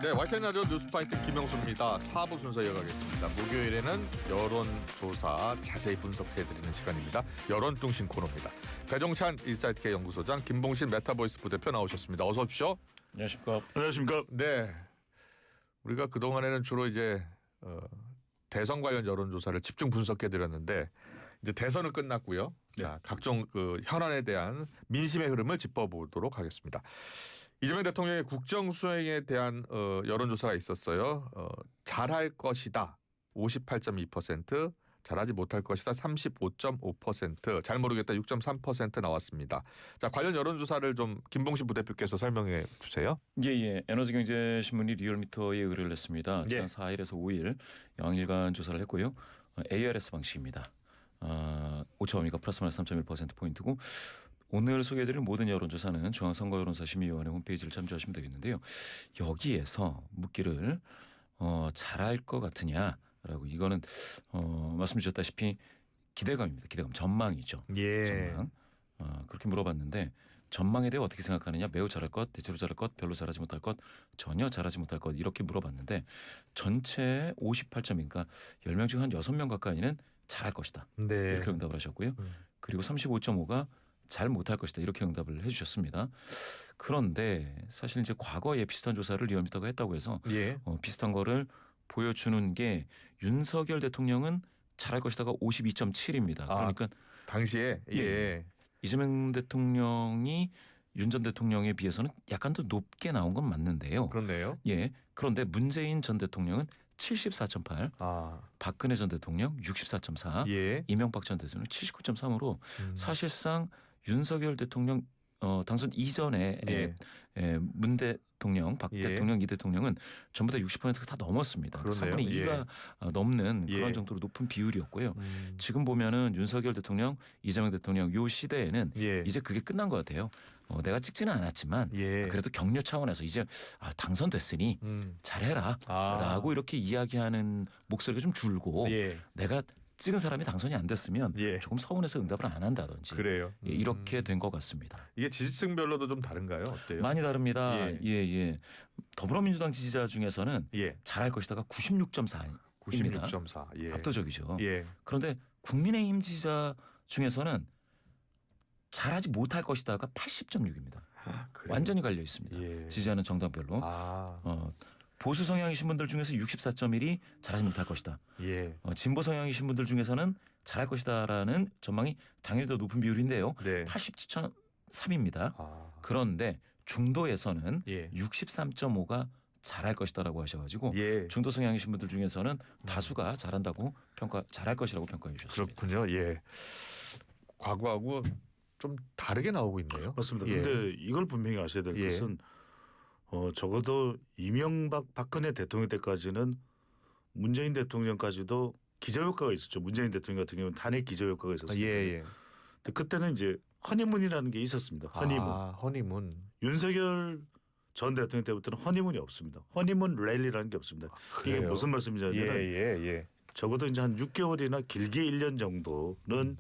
네, YTN 라디오 뉴스파이팅 김영수입니다. 4부 순서 이어가겠습니다. 목요일에는 여론조사 자세히 분석해드리는 시간입니다. 여론뚱신 코너입니다. 배종찬 인사이트K 연구소장, 김봉신 메타보이스 부대표 나오셨습니다. 어서 오십시오. 안녕하십니까. 안녕하십니까. 네, 우리가 그동안에는 주로 이제 대선 관련 여론조사를 집중 분석해드렸는데 이제 대선은 끝났고요. 네. 자, 각종 현안에 대한 민심의 흐름을 짚어보도록 하겠습니다. 이재명 대통령의 국정 수행에 대한 여론조사가 있었어요. 잘할 것이다 58.2%, 잘하지 못할 것이다 35.5%, 잘 모르겠다 6.3% 나왔습니다. 자, 관련 여론조사를 좀 김봉신 부대표께서 설명해 주세요. 예. 에너지경제신문이 리얼미터에 의뢰를 했습니다. 지난 4일에서 5일 양일간 조사를 했고요. ARS 방식입니다. 오차 범위가 플러스 마이너스 3.1%포인트고 오늘 소개해드릴 모든 여론조사는 중앙선거여론사심의위원회 홈페이지를 참조하시면 되겠는데요. 여기에서 묻기를 잘할 것 같으냐라고, 이거는 말씀 주셨다시피 기대감입니다. 기대감, 전망이죠. 예. 전망. 그렇게 물어봤는데 전망에 대해 어떻게 생각하느냐, 매우 잘할 것, 대체로 잘할 것, 별로 잘하지 못할 것, 전혀 잘하지 못할 것, 이렇게 물어봤는데 전체 58점이니까 10명 중 한 6명 가까이는 잘할 것이다. 네. 이렇게 응답을 하셨고요. 그리고 35.5가 잘 못할 것이다. 이렇게 응답을 해 주셨습니다. 그런데 사실 이제 과거에 비슷한 조사를 리얼미터가 했다고 해서 비슷한 거를 보여주는 게 윤석열 대통령은 잘할 것이다가 52.7입니다. 그러니까 당시에 이재명 대통령이 윤 전 대통령에 비해서는 약간 더 높게 나온 건 맞는데요. 그렇네요. 예. 그런데 문재인 전 대통령은 74.8, 박근혜 전 대통령 64.4, 이명박 전 대통령 79.3으로 사실상 윤석열 대통령 당선 이전에 문 대통령, 박 대통령, 이 대통령은 전부 다 60%가 다 넘었습니다. 그러네요. 3분의 2가 넘는 그런 정도로 높은 비율이었고요. 지금 보면은 윤석열 대통령, 이재명 대통령 요 시대에는 이제 그게 끝난 것 같아요. 내가 찍지는 않았지만 그래도 격려 차원에서 이제 당선됐으니 잘해라 라고 이렇게 이야기하는 목소리가 좀 줄고 내가 찍은 사람이 당선이 안 됐으면 조금 서운해서 응답을 안 한다든지 그래요. 이렇게 된 것 같습니다. 이게 지지층별로도 좀 다른가요? 어때요? 많이 다릅니다. 더불어민주당 지지자 중에서는 잘할 것이다가 96.4입니다. 96.4. 압도적이죠. 그런데 국민의힘 지지자 중에서는 잘하지 못할 것이다가 80.6입니다. 완전히 갈려 있습니다. 지지하는 정당별로. 보수 성향이신 분들 중에서 64.1이 잘하지 못할 것이다. 진보 성향이신 분들 중에서는 잘할 것이다라는 전망이 당연히 더 높은 비율인데요. 87.3입니다. 그런데 중도에서는 63.5가 잘할 것이다라고 하셔가지고 중도 성향이신 분들 중에서는 다수가 잘한다고 잘할 것이라고 평가해 주셨습니다. 그렇군요. 과거하고 좀 다르게 나오고 있네요. 맞습니다. 그런데 이걸 분명히 아셔야 될 것은 적어도 이명박 박근혜 대통령 때까지는 문재인 대통령까지도 기저효과가 있었죠. 문재인 대통령 같은 경우는 탄핵 기저효과가 있었습니다. 근데 그때는 이제 허니문이라는 게 있었습니다. 허니문. 윤석열 전 대통령 때부터는 허니문이 없습니다. 허니문 랠리라는 게 없습니다. 이게 무슨 말씀이냐면 적어도 이제 한 6개월이나 길게 1년 정도는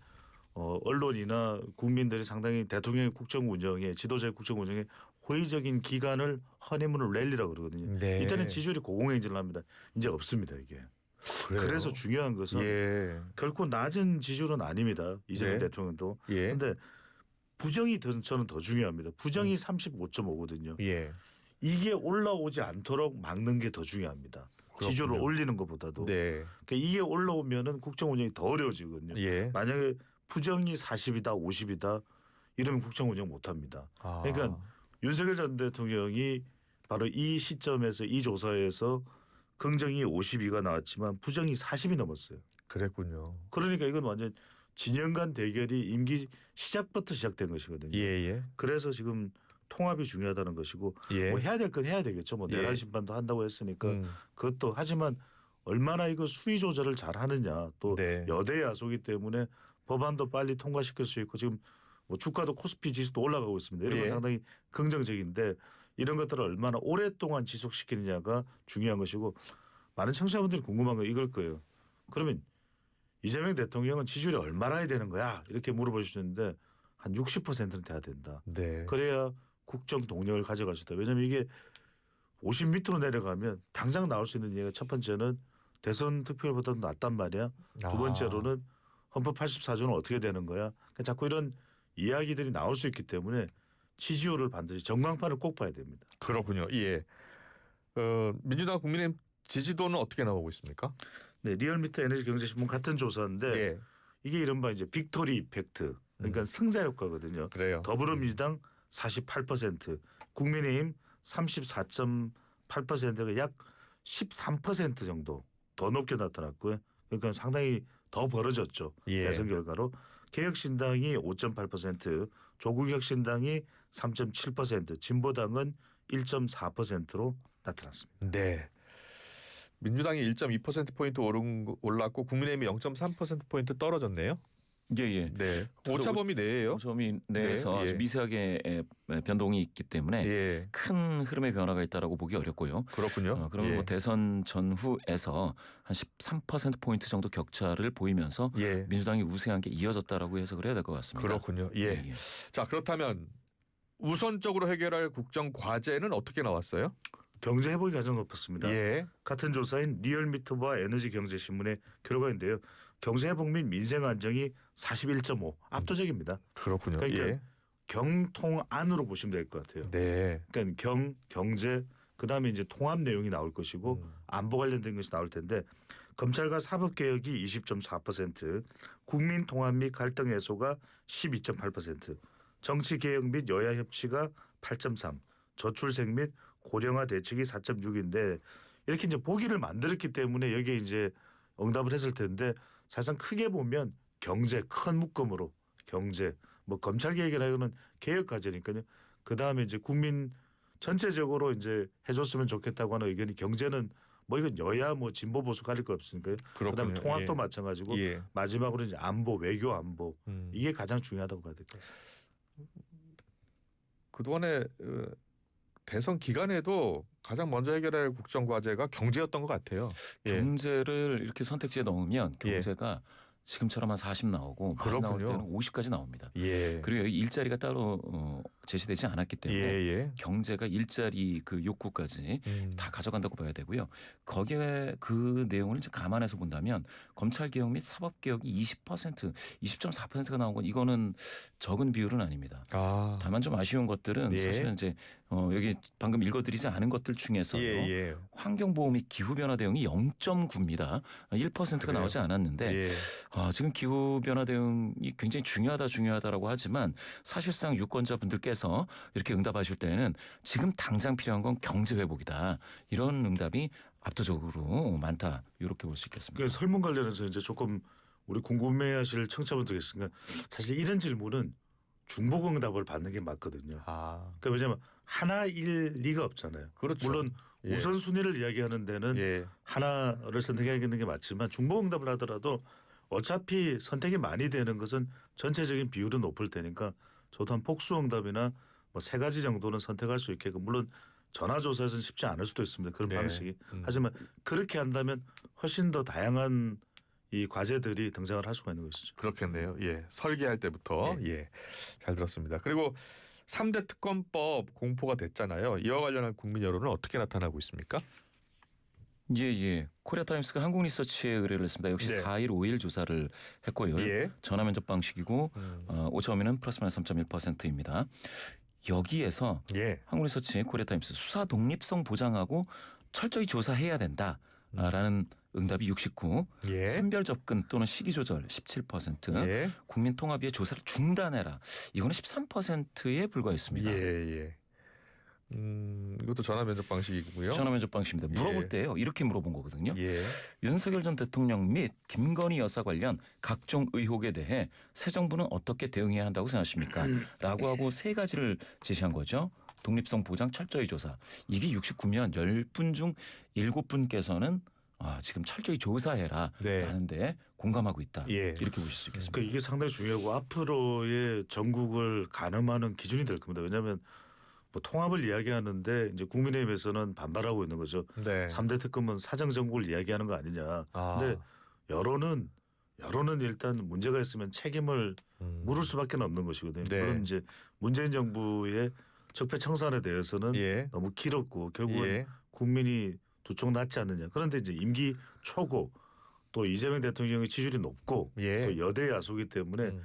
언론이나 국민들이 상당히 대통령의 국정 운영에, 지도자의 국정 운영에 호의적인 기간을 허니문 랠리라고 그러거든요. 이때는 지지율이 고공행진을 합니다. 이제 없습니다 이게. 그래서 중요한 것은 결코 낮은 지지율은 아닙니다. 이재명 대통령도. 그런데 부정이 저는 더 중요합니다. 부정이 35.5거든요. 이게 올라오지 않도록 막는 게 더 중요합니다. 지지율을 올리는 것보다도. 그러니까 이게 올라오면은 국정 운영이 더 어려워지거든요. 만약에 부정이 40이다 50이다 이러면 국정 운영 못합니다. 그러니까 윤석열 전 대통령이 바로 이 시점에서 이 조사에서 긍정이 52가 나왔지만 부정이 40이 넘었어요. 그랬군요. 그러니까 이건 완전 진영 간 대결이 임기 시작부터 시작된 것이거든요. 그래서 지금 통합이 중요하다는 것이고 뭐 해야 될 건 해야 되겠죠. 뭐 내란 심판도 한다고 했으니까 그것도 하지만 얼마나 이거 수위 조절을 잘 하느냐 또 여대 야소기 때문에 법안도 빨리 통과시킬 수 있고 지금 뭐 주가도 코스피 지수도 올라가고 있습니다. 이런 건 상당히 긍정적인데 이런 것들을 얼마나 오랫동안 지속시키느냐가 중요한 것이고 많은 청취자분들이 궁금한 건 이걸 거예요. 그러면 이재명 대통령은 지지율이 얼마나 해야 되는 거야? 이렇게 물어봐 주셨는데 한 60%는 돼야 된다. 그래야 국정 동력을 가져갈 수 있다. 왜냐하면 이게 50m로 내려가면 당장 나올 수 있는 얘기가 첫 번째는 대선 득표율보다 낮단 말이야. 두 번째로는 헌법 84조는 어떻게 되는 거야. 그러니까 자꾸 이런 이야기들이 나올 수 있기 때문에 지지율을 반드시 전광판을 꼭 봐야 됩니다. 그렇군요. 예. 민주당 국민의힘 지지도는 어떻게 나오고 있습니까? 네, 리얼미터 에너지경제신문 같은 조사인데 예. 이게 이른바 이제 빅토리 이펙트, 그러니까 승자 효과거든요. 그래요. 더불어민주당 48%, 국민의힘 34.8%가 약 13% 정도 더 높게 나타났고요. 그러니까 상당히 더 벌어졌죠. 예. 대선 결과로. 개혁신당이 5.8%, 조국혁신당이 3.7%, 진보당은 1.4%로 나타났습니다. 네. 민주당이 1.2%포인트 올랐고 국민의힘이 0.3%포인트 떨어졌네요. 예. 네. 오차범위 내예요. 오차범위 내에서 네, 예. 아주 미세하게 변동이 있기 때문에 예. 큰 흐름의 변화가 있다라고 보기 어렵고요. 그렇군요. 그러면 예. 뭐 대선 전후에서 한 13%포인트 정도 격차를 보이면서 예. 민주당이 우세한 게 이어졌다라고 해석을 해야 될 것 같습니다. 그렇군요. 예. 자, 그렇다면 우선적으로 해결할 국정 과제는 어떻게 나왔어요? 경제 회복이 가장 높았습니다. 예. 같은 조사인 리얼미터와 에너지경제신문의 결과인데요. 경제 회복 및 민생 안정이 41.5 압도적입니다. 그렇군요. 그러니까 예. 경통 안으로 보시면 될 것 같아요. 네. 그러니까 경제 그다음에 이제 통합 내용이 나올 것이고 안보 관련된 것이 나올 텐데 검찰과 사법개혁이 20.4%, 국민 통합 및 갈등 해소가 12.8%, 정치개혁 및 여야 협치가 8.3, 저출생 및 고령화 대책이 4.6인데 이렇게 이제 보기를 만들었기 때문에 여기에 이제 응답을 했을 텐데 사실상 크게 보면 경제 큰 묶음으로 경제 뭐 검찰 개혁이라고는 개혁 과제니까요. 그 다음에 이제 국민 전체적으로 이제 해줬으면 좋겠다고 하는 의견이 경제는 뭐 이건 여야 뭐 진보 보수 가릴 거 없으니까요. 그다음에 통합도 예. 마찬가지고 예. 마지막으로 이제 안보 외교 안보 이게 가장 중요하다고 봐야 될 것 같습니다. 그동안에 대선 기간에도 가장 먼저 해결할 국정 과제가 경제였던 것 같아요. 예. 경제를 이렇게 선택지에 넣으면 경제가 지금처럼 한 40 나오고 많이 나올 때는 50까지 나옵니다. 예. 그리고 여기 일자리가 따로 제시되지 않았기 때문에 경제가 일자리 그 욕구까지 다 가져간다고 봐야 되고요. 거기에 그 내용을 이제 감안해서 본다면 검찰개혁 및 사법개혁이 20%, 20.4%가 나온 건 이거는 적은 비율은 아닙니다. 다만 좀 아쉬운 것들은 사실은 이제 여기 방금 읽어드리지 않은 것들 중에서요. 환경보호 및 기후변화 대응이 0.9입니다. 1%가 나오지 않았는데 지금 기후변화 대응이 굉장히 중요하다라고 하지만 사실상 유권자분들께서 이렇게 응답하실 때는 지금 당장 필요한 건 경제 회복이다. 이런 응답이 압도적으로 많다. 이렇게 볼 수 있겠습니다. 그러니까 설문 관련해서 이제 조금 우리 궁금해하실 청취자분들 계시니까 사실 이런 질문은 중복 응답을 받는 게 맞거든요. 그러니까 왜냐하면 하나일 리가 없잖아요. 그렇죠. 물론 우선순위를 이야기하는 데는 하나를 선택하는 게 맞지만 중복 응답을 하더라도 어차피 선택이 많이 되는 것은 전체적인 비율은 높을 테니까 저도 한 복수응답이나 뭐 3가지 정도는 선택할 수 있게끔 물론 전화조사에서는 쉽지 않을 수도 있습니다. 그런 방식이. 하지만 그렇게 한다면 훨씬 더 다양한 이 과제들이 등장을 할 수가 있는 것이죠. 그렇겠네요. 예. 설계할 때부터 잘 들었습니다. 그리고 3대 특검법 공포가 됐잖아요. 이와 관련한 국민 여론은 어떻게 나타나고 있습니까? 코리아타임스가 한국리서치에 의뢰를 했습니다. 역시 4일, 5일 조사를 했고요. 전화 면접 방식이고 오차범위는 플러스 마이너스 3.1%입니다. 여기에서 한국리서치 코리아타임스 수사 독립성 보장하고 철저히 조사해야 된다라는 응답이 69, 선별 접근 또는 시기 조절 17%, 국민 통합 위해 조사를 중단해라. 이거는 13%에 불과했습니다. 이것도 전화 면접 방식이고요. 전화 면접 방식입니다. 물어볼 때요. 이렇게 물어본 거거든요. 윤석열 전 대통령 및 김건희 여사 관련 각종 의혹에 대해 새 정부는 어떻게 대응해야 한다고 생각하십니까? 라고 하고 3가지를 제시한 거죠. 독립성 보장 철저히 조사. 이게 69면 10분 중 7분께서는 지금 철저히 조사해라 라는데 공감하고 있다. 이렇게 보실 수 있겠습니다. 그러니까 이게 상당히 중요하고 앞으로의 전국을 가늠하는 기준이 될 겁니다. 왜냐하면 뭐 통합을 이야기하는데 이제 국민의힘에서는 반발하고 있는 거죠. 3대 특검은 사정 정국을 이야기하는 거 아니냐. 근데 여론은 일단 문제가 있으면 책임을 물을 수밖에 없는 것이거든요. 물론 이제 문재인 정부의 적폐청산에 대해서는 예. 너무 길었고 결국은 예. 국민이 두 쪽 낫지 않느냐. 그런데 이제 임기 초고 또 이재명 대통령의 지지율이 높고 예. 또 여대 야소기 때문에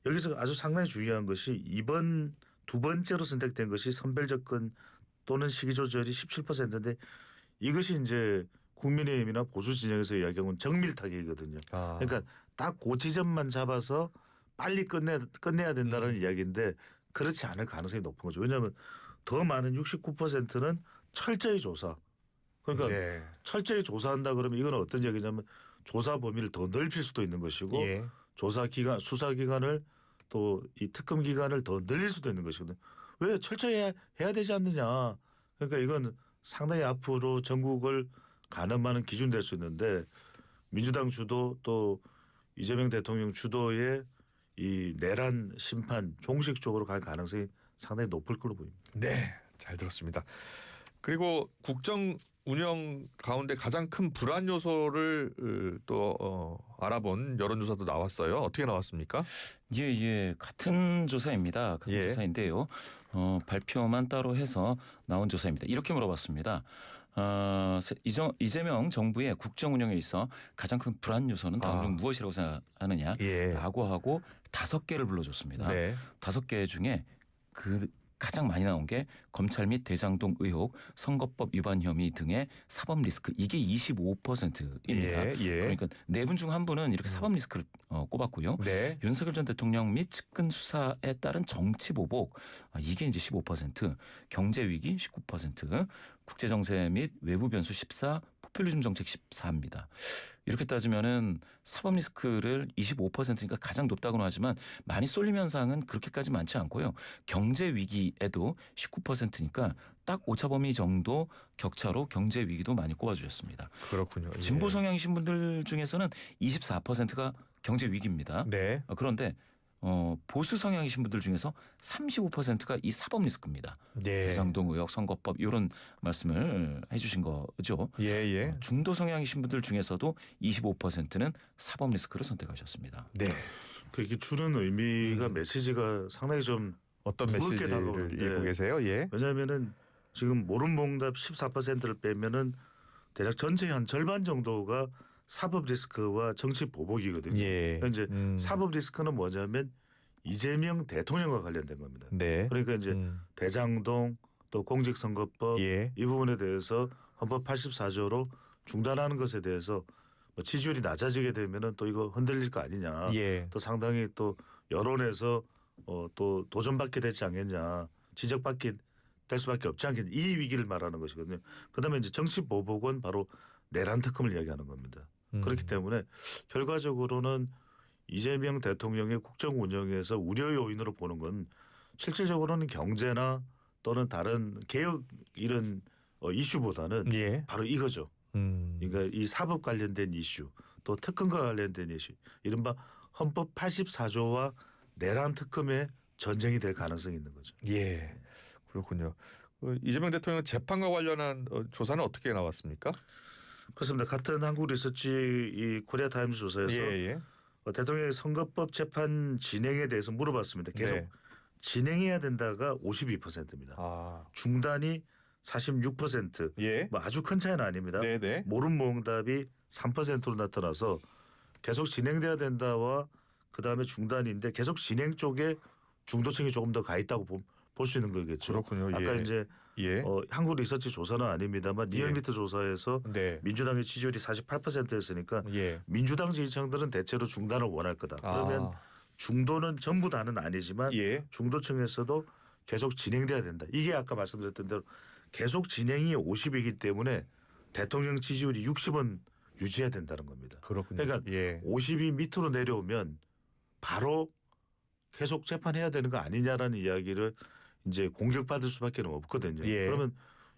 여기서 아주 상당히 중요한 것이 이번 두 번째로 선택된 것이 선별접근 또는 시기조절이 17%인데 이것이 이제 국민의힘이나 보수 진영에서 이야기하는 정밀 타격이거든요. 그러니까 딱 그 지점만 잡아서 빨리 끝내야 된다는 이야기인데 그렇지 않을 가능성이 높은 거죠. 왜냐하면 더 많은 69%는 철저히 조사. 그러니까 네. 철저히 조사한다 그러면 이건 어떤 얘기냐면 조사 범위를 더 넓힐 수도 있는 것이고 예. 조사 기간, 수사 기간을 또 이 특검 기간을 더 늘릴 수도 있는 것이거든요. 왜 철저히 해야 되지 않느냐. 그러니까 이건 상당히 앞으로 전국을 가늠하는 기준 될 수 있는데 민주당 주도 또 이재명 대통령 주도의 이 내란 심판 종식적으로 갈 가능성이 상당히 높을 걸로 보입니다. 네, 잘 들었습니다. 그리고 국정 운영 가운데 가장 큰 불안 요소를 또 알아본 여론조사도 나왔어요. 어떻게 나왔습니까? 예. 같은 조사입니다. 같은 예. 조사인데요. 발표만 따로 해서 나온 조사입니다. 이렇게 물어봤습니다. 이재명 정부의 국정 운영에 있어 가장 큰 불안 요소는 다음 중 무엇이라고 생각하느냐라고 예. 하고 5개를 불러줬습니다. 네. 5개 중에 그 가장 많이 나온 게 검찰 및 대장동 의혹, 선거법 위반 혐의 등의 사법 리스크 이게 25%입니다. 예. 그러니까 네 분 중 한 분은 이렇게 사법 리스크를 꼽았고요. 네. 윤석열 전 대통령 및 측근 수사에 따른 정치 보복 이게 이제 15%, 경제 위기 19%, 국제 정세 및 외부 변수 14, 포퓰리즘 정책 14입니다. 이렇게 따지면은 사법 리스크를 25%니까 가장 높다고는 하지만 많이 쏠림 현상은 그렇게까지 많지 않고요. 경제 위기에도 19%니까 딱 오차 범위 정도 격차로 경제 위기도 많이 꼽아주셨습니다. 그렇군요. 예. 진보 성향이신 분들 중에서는 24%가 경제 위기입니다. 네. 그런데 보수 성향이신 분들 중에서 35%가 이 사법 리스크입니다. 네. 대장동 의혹, 선거법 이런 말씀을 해주신 거죠. 예. 중도 성향이신 분들 중에서도 25%는 사법 리스크를 선택하셨습니다. 네. 그게 주는 의미가 메시지가 상당히 좀 어떤 무겁게 메시지를 다가오는데. 읽고 계세요? 예. 왜냐하면은 지금 모른몽답 14%를 빼면은 대략 전체의 한 절반 정도가 사법 리스크와 정치 보복이거든요. 예. 그러니까 이제 사법 리스크는 뭐냐면 이재명 대통령과 관련된 겁니다. 네. 그러니까 이제 대장동 또 공직선거법 예. 이 부분에 대해서 헌법 84조로 중단하는 것에 대해서 뭐 지지율이 낮아지게 되면은 또 이거 흔들릴 거 아니냐. 예. 또 상당히 또 여론에서 또 도전받게 되지 않겠냐. 지적받게 될 수밖에 없지 않겠냐. 이 위기를 말하는 것이거든요. 그다음에 이제 정치 보복은 바로 내란 특검을 이야기하는 겁니다. 그렇기 때문에 결과적으로는 이재명 대통령의 국정 운영에서 우려 요인으로 보는 건 실질적으로는 경제나 또는 다른 개혁 이런 이슈보다는 예. 바로 이거죠. 그러니까 이 사법 관련된 이슈 또 특검과 관련된 이슈 이른바 헌법 84조와 내란 특검의 전쟁이 될 가능성이 있는 거죠. 예. 그렇군요. 이재명 대통령 재판과 관련한 조사는 어떻게 나왔습니까? 그렇습니다. 같은 한국 리서치 이 코리아 타임스 조사에서 예. 대통령의 선거법 재판 진행에 대해서 물어봤습니다. 계속 네. 진행해야 된다가 52%입니다. 중단이 46%. 예. 뭐 아주 큰 차이는 아닙니다. 네네. 모른몽답이 3%로 나타나서 계속 진행돼야 된다와 그다음에 중단인데 계속 진행 쪽에 중도층이 조금 더 가 있다고 볼 수 있는 거겠죠. 그렇군요. 아까 예. 이제 예. 한국 리서치 조사는 아닙니다만 리얼미터 조사에서 네. 민주당의 지지율이 48%였으니까 예. 민주당 지지층들은 대체로 중단을 원할 거다. 그러면 중도는 전부 다는 아니지만 예. 중도층에서도 계속 진행돼야 된다. 이게 아까 말씀드렸던 대로 계속 진행이 50이기 때문에 대통령 지지율이 60은 유지해야 된다는 겁니다. 그렇군요. 그러니까 예. 50이 밑으로 내려오면 바로 계속 재판해야 되는 거 아니냐라는 이야기를 이제 공격받을 수밖에 없거든요. 예. 그러면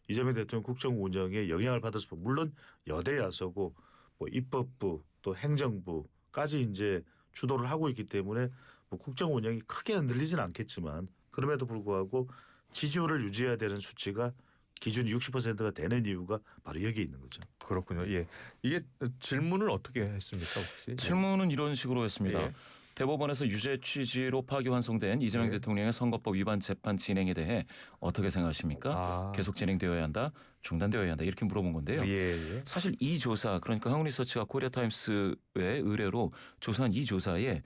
이재명 대통령 국정 운영에 영향을 받을 수 물론 여대 야서고 뭐 입법부 또 행정부까지 이제 주도를 하고 있기 때문에 뭐 국정 운영이 크게 흔들리지는 않겠지만 그럼에도 불구하고 지지율을 유지해야 되는 수치가 기준이 60%가 되는 이유가 바로 여기에 있는 거죠. 그렇군요. 예. 이게 질문을 어떻게 했습니까, 혹시? 질문은 이런 식으로 했습니다. 예. 대법원에서 유죄 취지로 파기환송된 이재명 네. 대통령의 선거법 위반 재판 진행에 대해 어떻게 생각하십니까? 계속 진행되어야 한다, 중단되어야 한다 이렇게 물어본 건데요. 예. 사실 이 조사 그러니까 한국리서치와 코리아타임스의 의뢰로 조사한 이 조사에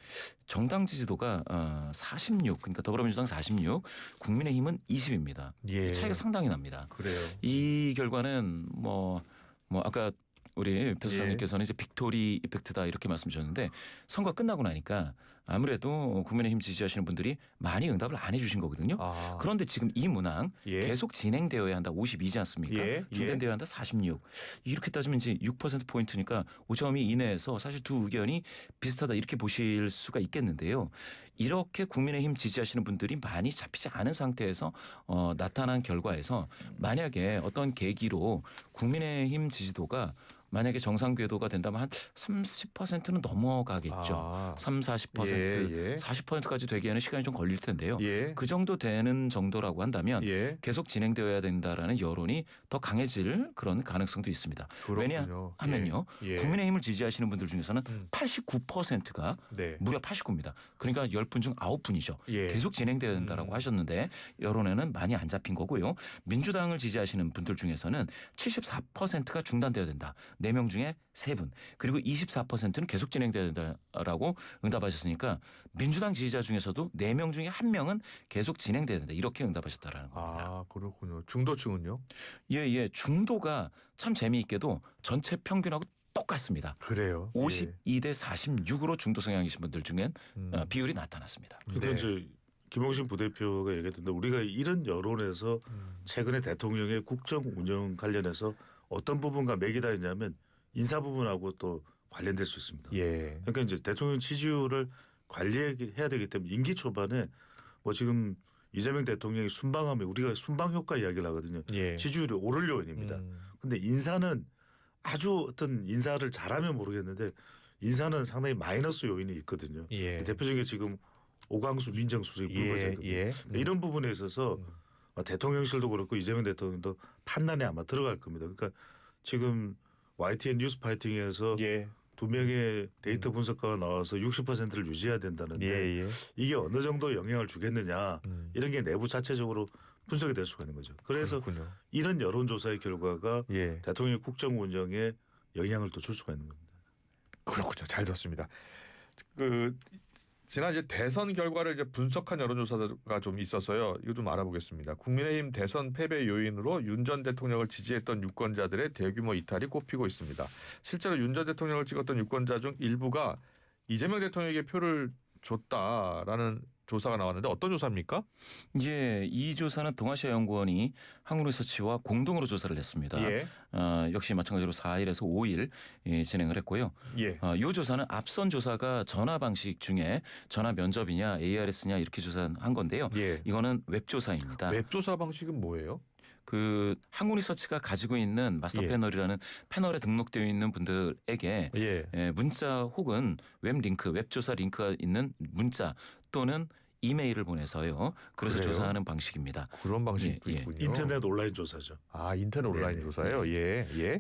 정당 지지도가 46 그러니까 더불어민주당 46, 국민의힘은 20입니다. 예. 차이가 상당히 납니다. 그래요. 이 결과는 뭐 아까 우리 배 소장님께서는 이제 빅토리 이펙트다 이렇게 말씀 주셨는데 선거 끝나고 나니까 아무래도 국민의힘 지지하시는 분들이 많이 응답을 안 해주신 거거든요. 그런데 지금 이 문항 계속 진행되어야 한다 52지 않습니까? 중단되어야 한다 46. 이렇게 따지면 이제 6%포인트니까 5.2 이내에서 사실 두 의견이 비슷하다 이렇게 보실 수가 있겠는데요. 이렇게 국민의힘 지지하시는 분들이 많이 잡히지 않은 상태에서 나타난 결과에서 만약에 어떤 계기로 국민의힘 지지도가 만약에 정상 궤도가 된다면 한 30%는 넘어가겠죠. 3, 40%, 40%까지 되기에는 시간이 좀 걸릴 텐데요. 그 정도 되는 정도라고 한다면 계속 진행되어야 된다라는 여론이 더 강해질 그런 가능성도 있습니다. 왜냐하면요. 국민의힘을 지지하시는 분들 중에서는 89%가 무려 89입니다. 그러니까 10분 중 9분이죠. 계속 진행되어야 된다라고 하셨는데 여론에는 많이 안 잡힌 거고요. 민주당을 지지하시는 분들 중에서는 74%가 중단되어야 된다. 4명 중에 3분 그리고 24%는 계속 진행돼야 된다라고 응답하셨으니까 민주당 지지자 중에서도 4명 중에 1명은 계속 진행돼야 된다 이렇게 응답하셨다라는 겁니다. 그렇군요. 중도층은요? 예. 중도가 참 재미있게도 전체 평균하고 똑같습니다. 그래요. 52대 46으로 중도 성향이신 분들 중엔 비율이 나타났습니다. 그러니까 이제 김용신 부대표가 얘기했던데 우리가 이런 여론에서 최근에 대통령의 국정 운영 관련해서 어떤 부분과 맥이다 했냐면 인사 부분하고 또 관련될 수 있습니다. 그러니까 이제 대통령 지지율을 관리해야 되기 때문에 임기 초반에 뭐 지금 이재명 대통령이 순방하면 우리가 순방 효과 이야기를 하거든요. 지지율이 오를 요인입니다. 근데 인사는 아주 어떤 인사를 잘하면 모르겠는데 인사는 상당히 마이너스 요인이 있거든요. 대표적인 게 지금 오광수 민정수석이 불거졌거든요. 이런 부분에 있어서 대통령실도 그렇고 이재명 대통령도 판단에 아마 들어갈 겁니다. 그러니까 지금 YTN 뉴스파이팅에서 2명의 데이터 분석가가 나와서 60%를 유지해야 된다는데 이게 어느 정도 영향을 주겠느냐 이런 게 내부 자체적으로 분석이 될 수가 있는 거죠. 그래서 이런 여론조사의 결과가 대통령 국정 운영에 영향을 또 줄 수가 있는 겁니다. 그렇군요. 잘 들었습니다. 지난 이제 대선 결과를 이제 분석한 여론조사가 좀 있었어요. 이거 좀 알아보겠습니다. 국민의힘 대선 패배 요인으로 윤 전 대통령을 지지했던 유권자들의 대규모 이탈이 꼽히고 있습니다. 실제로 윤 전 대통령을 찍었던 유권자 중 일부가 이재명 대통령에게 표를 줬다라는 조사가 나왔는데 어떤 조사입니까? 이 조사는 동아시아연구원이 한국리서치와 공동으로 조사를 했습니다. 역시 마찬가지로 4일에서 5일 진행을 했고요. 이 조사는 앞선 조사가 전화 방식 중에 전화 면접이냐 ARS냐 이렇게 조사한 건데요. 이거는 웹조사입니다. 웹조사 방식은 뭐예요? 한국리서치가 가지고 있는 마스터 패널이라는 패널에 등록되어 있는 분들에게 문자 혹은 웹링크, 웹조사 링크가 있는 문자 또는 이메일을 보내서요. 그래서 조사하는 방식입니다. 그런 방식도 있군요. 인터넷 온라인 조사죠. 인터넷 온라인 조사요?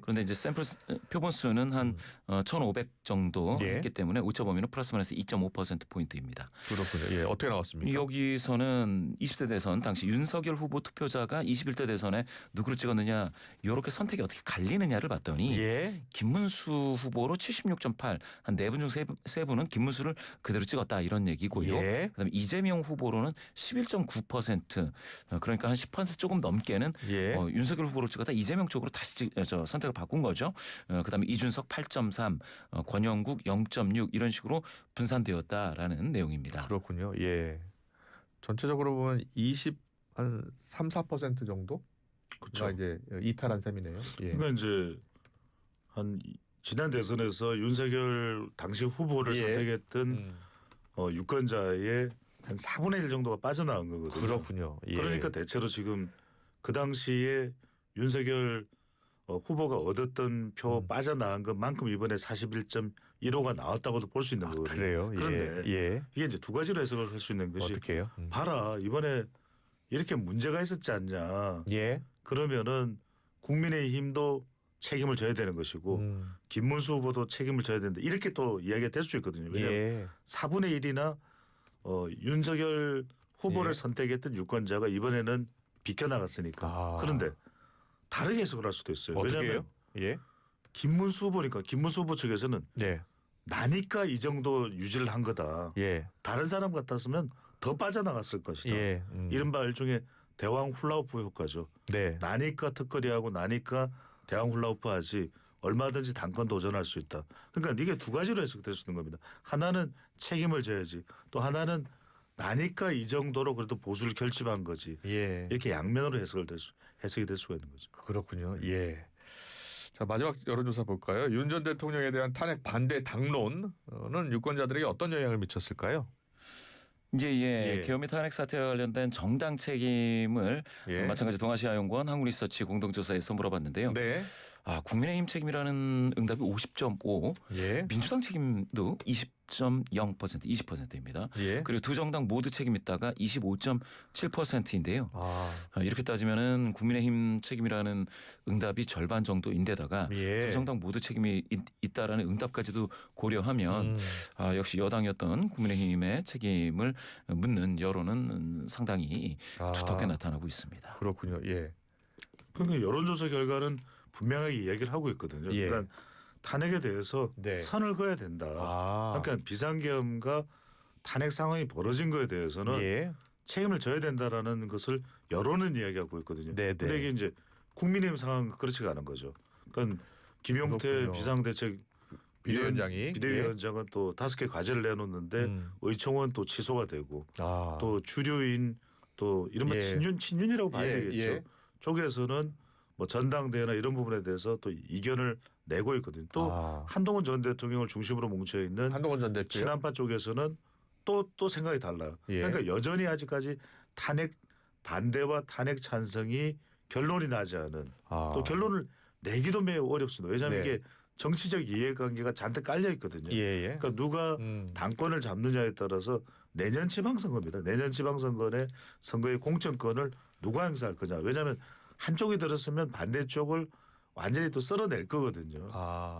그런데 이제 샘플 표본 수는 한 1,500 정도 했기 때문에 오차 범위는 플러스 마이너스 2.5%포인트입니다. 그렇군요. 어떻게 나왔습니까? 여기서는 20대 대선 당시 윤석열 후보 투표자가 21대 대선에 누구를 찍었느냐 이렇게 선택이 어떻게 갈리느냐를 봤더니 김문수 후보로 76.8 한 4분 중 3분은 김문수를 그대로 찍었다 이런 얘기고요. 그다음에 이재명 후보로는 11.9% 그러니까 한 10% 조금 넘게는 윤석열 후보를 찍었다 이재명 쪽으로 다시 선택을 바꾼 거죠. 그다음에 이준석 8.3, 권영국 0.6 이런 식으로 분산되었다라는 내용입니다. 그렇군요. 전체적으로 보면 3, 4% 정도? 그렇죠. 이제 이탈한 셈이네요. 그러니까 이제 한 지난 대선에서 윤석열 당시 후보를 선택했던 유권자의 한 4분의 1 정도가 빠져나온 거거든요. 그렇군요. 그러니까 대체로 지금 그 당시에 윤석열 후보가 얻었던 표 빠져나간 것만큼 이번에 41.15가 나왔다고도 볼 수 있는 거거든요. 그래요? 그런데 이게 이제 두 가지로 해석을 할 수 있는 것이 어떻게요? 봐라 이번에 이렇게 문제가 있었지 않냐. 그러면은 국민의힘도 책임을 져야 되는 것이고 김문수 후보도 책임을 져야 된다. 이렇게 또 이야기가 될 수 있거든요. 왜냐하면 4분의 1이나 윤석열 후보를 선택했던 유권자가 이번에는 비껴나갔으니까. 그런데 다르게 해석을 할 수도 있어요. 왜냐하면 김문수 후보니까 김문수 후보 측에서는 나니까 이 정도 유지를 한 거다. 다른 사람 같았으면 더 빠져나갔을 것이다. 이른바 일종의 대왕 훌라후프 효과죠. 나니까 특거리하고 나니까 대왕 훌라후프 하지 얼마든지 당권 도전할 수 있다. 그러니까 이게 두 가지로 해석될 수 있는 겁니다. 하나는 책임을 져야지. 또 하나는 나니까 이 정도로 그래도 보수를 결집한 거지. 이렇게 양면으로 해석이 될 수가 있는 거죠. 그렇군요. 자, 마지막 여론조사 볼까요? 윤 전 대통령에 대한 탄핵 반대 당론은 유권자들에게 어떤 영향을 미쳤을까요? 이제 계엄 및 탄핵 사태와 관련된 정당 책임을 마찬가지 동아시아연구원 한국리서치 공동조사에서 물어봤는데요. 국민의힘 책임이라는 응답이 50.5, 민주당 책임도 20.0%, 20%입니다. 그리고 두 정당 모두 책임 있다가 25.7%인데요. 이렇게 따지면은 국민의힘 책임이라는 응답이 절반 정도인데다가 두 정당 모두 책임이 있다라는 응답까지도 고려하면 역시 여당이었던 국민의힘의 책임을 묻는 여론은 상당히 두텁게 나타나고 있습니다. 그렇군요. 그러니까 여론조사 결과는 분명하게 이야기를 하고 있거든요. 그러니까 탄핵에 대해서 선을 그어야 된다. 그러니까 비상계엄과 탄핵 상황이 벌어진 거에 대해서는 책임을 져야 된다라는 것을 여론은 이야기하고 있거든요. 근데 이게 이제 국민의힘 상황 그렇지가 않은 거죠. 그러니까 김용태 비상대책 비대위원장은 또 5개 과제를 내놓는데 의총은 또 취소가 되고 또 주류인 또 이른바 친윤이라고 봐야 되겠죠. 쪽에서는 뭐 전당대회나 이런 부분에 대해서 또 이견을 내고 있거든요. 또 한동훈 전 대통령을 중심으로 뭉쳐 있는 한동훈 전 대표 친한파 쪽에서는 또 생각이 달라요. 그러니까 여전히 아직까지 탄핵 반대와 탄핵 찬성이 결론이 나지 않은 또 결론을 내기도 매우 어렵습니다. 왜냐하면 이게 정치적 이해관계가 잔뜩 깔려 있거든요. 그러니까 누가 당권을 잡느냐에 따라서 내년 지방선거입니다. 내년 지방선거의 공천권을 누가 행사할 거냐. 왜냐하면 한쪽이 들었으면 반대쪽을 완전히 또 썰어낼 거거든요.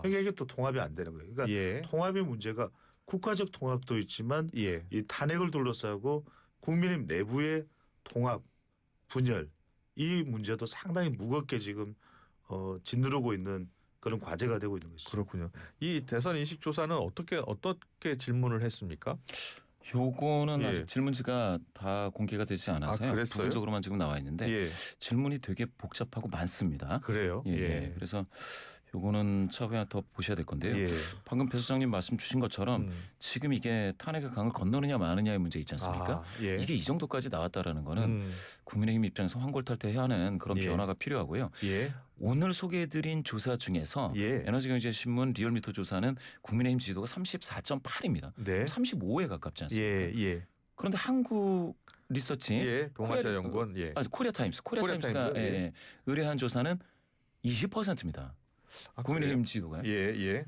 그러니까 이게 또 통합이 안 되는 거예요. 그러니까 통합의 문제가 국가적 통합도 있지만 이 탄핵을 둘러싸고 국민의 내부의 통합, 분열 이 문제도 상당히 무겁게 지금 짓누르고 있는 그런 과제가 되고 있는 것이죠. 그렇군요. 이 대선 인식 조사는 어떻게 질문을 했습니까? 요거는 아직 질문지가 다 공개가 되지 않아서요. 그랬어요? 부분적으로만 지금 나와 있는데 질문이 되게 복잡하고 많습니다. 그래요? 그래서 요거는 차후에 더 보셔야 될 건데요. 방금 배 소장님 말씀 주신 것처럼 지금 이게 탄핵의 강을 건너느냐 마느냐의 문제 있지 않습니까? 이게 이 정도까지 나왔다라는 거는 국민의힘 입장에서 환골탈퇴해야 하는 그런 변화가 필요하고요. 오늘 소개해드린 조사 중에서 에너지경제신문 리얼미터 조사는 국민의힘 지지도가 34.8입니다. 35에 가깝지 않습니까? 그런데 한국 리서치 동아시아연구원 코리아타임스가 의뢰한 조사는 20%입니다. 국민의힘 지지도가요.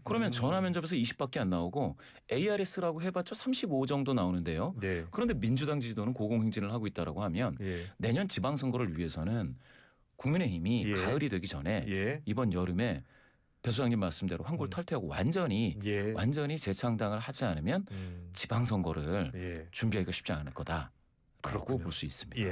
그러면 전화 면접에서 20밖에 안 나오고 ARS라고 해봤자 35 정도 나오는데요. 그런데 민주당 지지도는 고공행진을 하고 있다라고 하면 내년 지방선거를 위해서는 국민의힘이 가을이 되기 전에 이번 여름에 배 소장님 말씀대로 환골탈퇴하고 완전히 재창당을 하지 않으면 지방선거를 준비하기가 쉽지 않을 거다라고 볼 수 있습니다.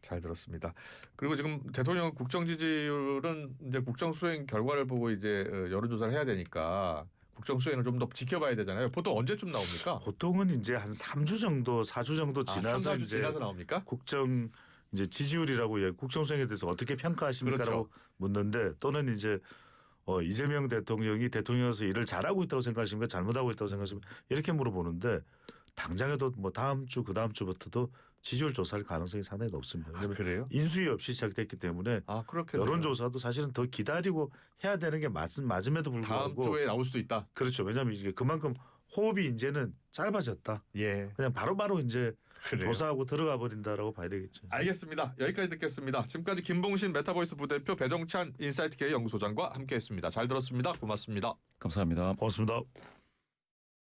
잘 들었습니다. 그리고 지금 대통령 국정 지지율은 이제 국정 수행 결과를 보고 이제 여론조사를 해야 되니까 국정 수행을 좀 더 지켜봐야 되잖아요. 보통 언제쯤 나옵니까? 보통은 이제 한 3주 정도, 4주 정도 지나서 3, 4주 지나서 나옵니까? 국정 이제 지지율이라고 국정 수행에 대해서 어떻게 평가하십니까라고 묻는데 또는 이제 이재명 대통령이 대통령에서 일을 잘하고 있다고 생각하십니까? 잘못하고 있다고 생각하십니까? 이렇게 물어보는데 당장에도 뭐 다음 주 그다음 주부터도 지지율 조사할 가능성이 상당히 높습니다. 그래요? 인수위 없이 시작됐기 때문에 여론조사도 사실은 더 기다리고 해야 되는 게 맞음에도 불구하고 다음 주에 나올 수도 있다. 그렇죠. 왜냐하면 이게 그만큼 호흡이 이제는 짧아졌다. 그냥 바로바로 이제 조사하고 들어가 버린다라고 봐야 되겠죠. 알겠습니다. 여기까지 듣겠습니다. 지금까지 김봉신 메타보이스 부대표 배종찬 인사이트K 연구소장과 함께했습니다. 잘 들었습니다. 고맙습니다. 감사합니다. 고맙습니다.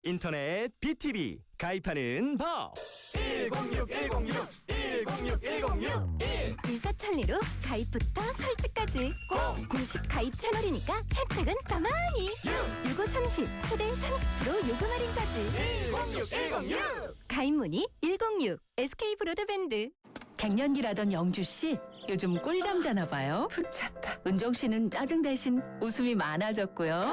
인터넷 BTV 가입하는 법 106 일사천리로 가입부터 설치까지 꼭 공식 가입 채널이니까 혜택은 더 많이 6530 최대 30% 요금 할인까지 106 가입 문의 106 SK 브로드밴드. 갱년기라던 영주씨 요즘 꿀잠 자나 봐요. 푹 잤다. 은정씨는 짜증 대신 웃음이 많아졌고요.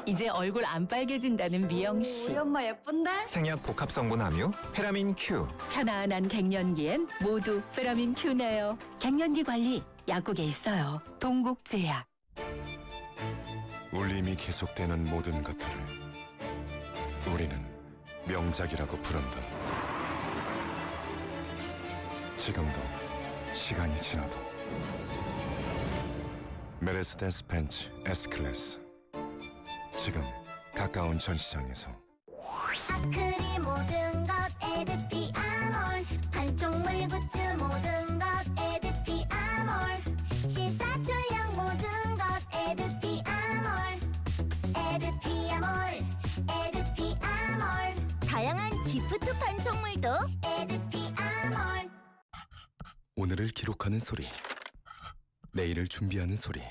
이제 얼굴 안 빨개진다는 미영씨. 우리 엄마 예쁜데? 생약 복합 성분 함유 페라민 Q. 편안한 갱년기엔 모두 페라민 큐네요. 갱년기 관리 약국에 있어요. 동국제약. 울림이 계속되는 모든 것들을 우리는 명작이라고 부른다. 지금도 시간이 지나도 메르세데스 벤츠 S클래스 지금 가까운 전시장에서 아크릴 모든 것 에드피아몰 판촉물 굿즈 모든 것 에드피아몰 실사출력 모든 것 에드피아몰 다양한 기프트 판촉물도 에드피아몰. 오늘을 기록하는 소리, 내일을 준비하는 소리.